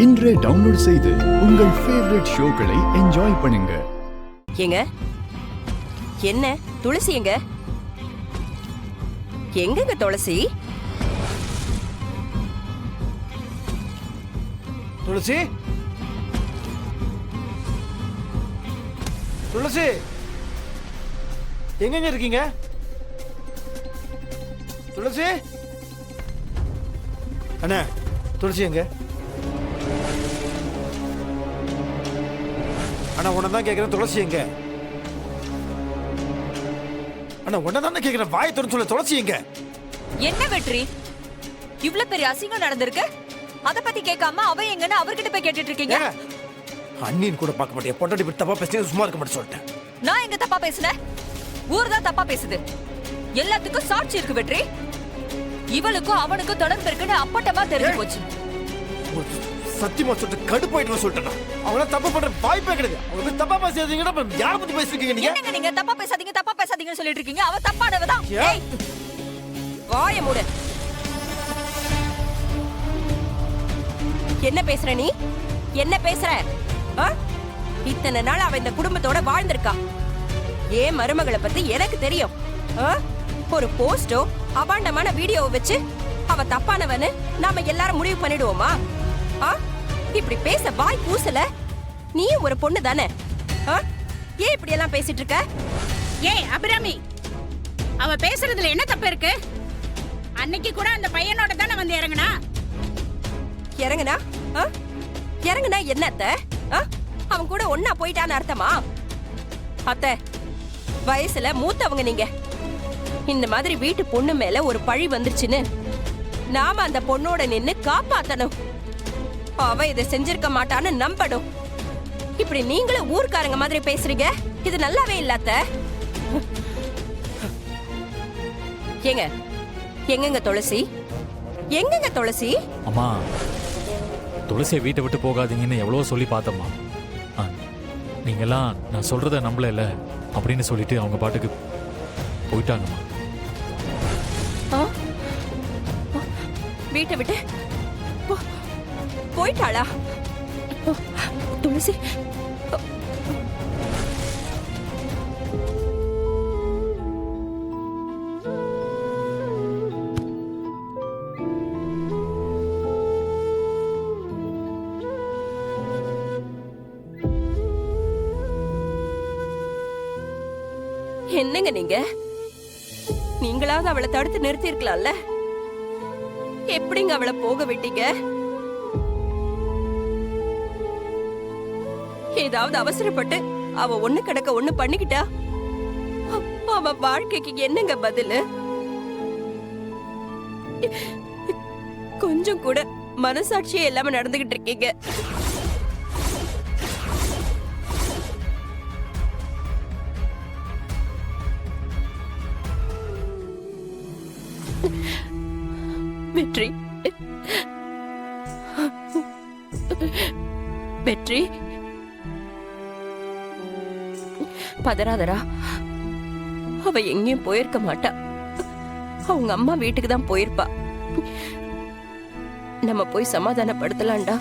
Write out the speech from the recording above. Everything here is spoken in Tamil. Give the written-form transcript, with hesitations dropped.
இன்றே டவுன்லோட் செய்து உங்கள் ஃபேவரட் ஷோக்களை என்ஜாய் பண்ணுங்க. ஏங்க என்ன துளசி எங்க எங்கங்க துளசி? துளசி துளசி எங்கங்க இருக்கீங்க? துளசி அண்ணா, துளசி எங்க? அண்ணா உன்னதான் கேட்கிறேன், துளசி எங்க? அண்ணா உன்னதான் கேட்கிறேன், வாய் திறந்து சொல்ல, துளசி எங்க? என்ன வெற்றி, இவ்வளவு பெரிய அசிங்கம் நடந்திருக்கு, அத பத்தி கேட்காம அவ எங்கன்னு அவர்கிட்ட போய் கேட்டுட்டு இருக்கீங்க. அண்ணின் கூட பார்க்க மாட்டேன், பொண்டாட்டி பத்தி தப்பா பேசி சும்மா இருக்க மாட்டேன் சொல்லிட்டேன். நான் எங்க தப்பா பேசுனேன்? ஊர் தான் தப்பா பேசுது. எல்லாத்துக்கும் சாட்சி இருக்கு வெற்றி. இவளுக்கும் அவனுக்கும் தொடர்பு இருக்குன்னு அப்பட்டமா தெரிஞ்சு போச்சு. சத்தியமா சொல்லிட்டு கடுப்பாயிட்டு சொல்லிட்டேன். அவங்கள தப்பு பண்ற வாய்ப்பே கிடையாது. அவங்க தப்பா பேசாதீங்கன்னா யார பத்தி பேசிருக்கீங்க நீங்க? என்னங்க நீங்க தப்பா பேசாதீங்கன்னு சொல்லிட்டு இருக்கீங்க? அவ தப்பானவ தான். ஏய் வாயை மூடு. என்ன பேசுற நீ? என்ன பேசுற? இத்தனை நாள் அவ இந்த குடும்பத்தோட வாழ்ந்திருக்கா. ஏன் மருமகளை பத்தி எனக்கு தெரியும். ஒரு போஸ்டோ அபாண்டமான வீடியோவை வச்சு அவ தப்பானவன்னு நாம எல்லாரும் முடிவு பண்ணிடுவோமா? இப்படி பேச வாய் கூசல. நீயும் ஒரு பொண்ணு தானே? ஏன் இப்படி எல்லாம் பேசிட்டு இருக்க? ஏய் அபிராமி, அவ பேசுறதுல என்ன தப்பு இருக்கு? அன்னைக்கு கூட அந்த பையனோட தானே வந்து இறங்குனா. இறங்குனா இறங்குனா என்ன அத்தை? அவன் கூட ஒன்னா போயிட்டான்னு அர்த்தமா? அத்தை, வயசுல மூத்தவங்க நீங்க. இந்த மாதிரி வீட்டு பொண்ணு மேல ஒரு பழி வந்துருச்சுன்னு நாம அந்த பொண்ணோட நின்னு காப்பாத்தணும். அவ இதை செஞ்சிருக்க மாட்டான்னு நம்பணும். இப்படி நீங்களும் ஊர்க்காரங்க மாதிரி பேசுறீங்க, இது நல்லாவே இல்ல அத்தை. ஏங்க எங்கங்க துளசி? எங்கங்க துளசி? அம்மா, துளசியை வீட்டை விட்டு போகாதீங்கன்னு எவ்வளோ சொல்லி பார்த்தம்மா. நீங்கெல்லாம் நான் சொல்றத நம்பல அப்படின்னு சொல்லிட்டு அவங்க பாட்டுக்கு போயிட்டாங்கம்மா. வீட்டை விட்டு போயிட்டாளா துளசி? என்னங்க நீங்களாவது அவளை தடுத்து நிறுத்தி இருக்கலாம்ல. எப்படிங்க அவளை போக விட்டீங்க? ஏதாவது அவசரப்பட்டு அவ ஒண்ணு கிடக்க ஒண்ணு பண்ணிக்கிட்டா அவ வாழ்க்கைக்கு என்னங்க பதிலு? கொஞ்சம் கூட மனசாட்சியே இல்லாம நடந்துகிட்டு இருக்கீங்க. வெற்றி, வெற்றி பதறாதரா. அவ எங்கேயும் போயிருக்க மாட்டா. அவங்க அம்மா வீட்டுக்கு தான் போயிருப்பா. நம்ம போய் சமாதானப்படுத்தலாம்டா.